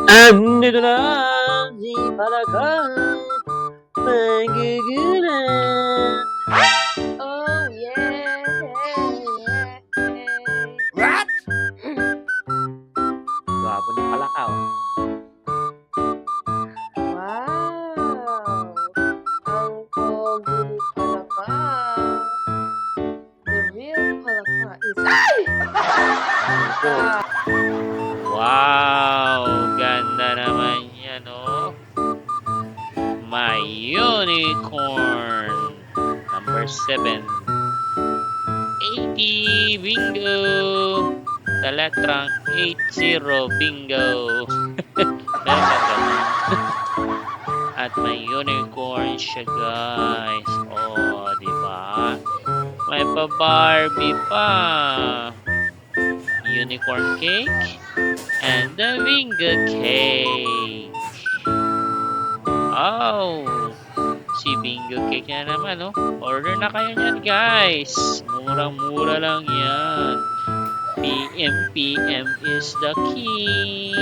Andito na si Palaka, nagugulat. Oh, yeah. What? Gwapo ni Palaka, oh. Wow. Ang pogi ni Palaka. The real Palaka is... Ay! Ah, Wow, ganda naman yan, oh. My unicorn. Number 7. 80, bingo. Sa letrang 80, bingo. Meron ba ganun? At may unicorn siya, guys. Oh, di ba? May pa-Barbie pa. Unicorn cake and the bingo cake. Oh, si bingo cake na naman, oh. Order na kayo niyan, guys. Murang-mura lang yan. PM is the key.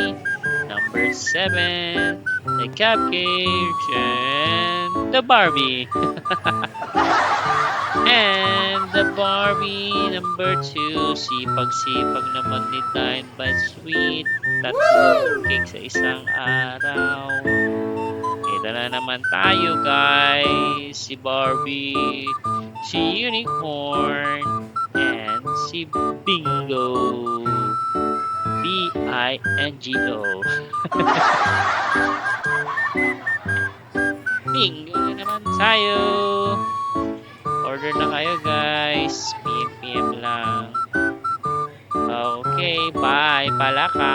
Number 7, the cupcakes and the Barbie. And the Barbie number 2, sipag-sipag naman ni Dine by Sweet. Tatlong cake sa isang araw. Ito na naman tayo, guys. Si Barbie, si Unicorn, and si Bingo. B-I-N-G-O. Bingo na naman tayo. Order na kayo, guys. PM lang. Okay, bye. Palaka.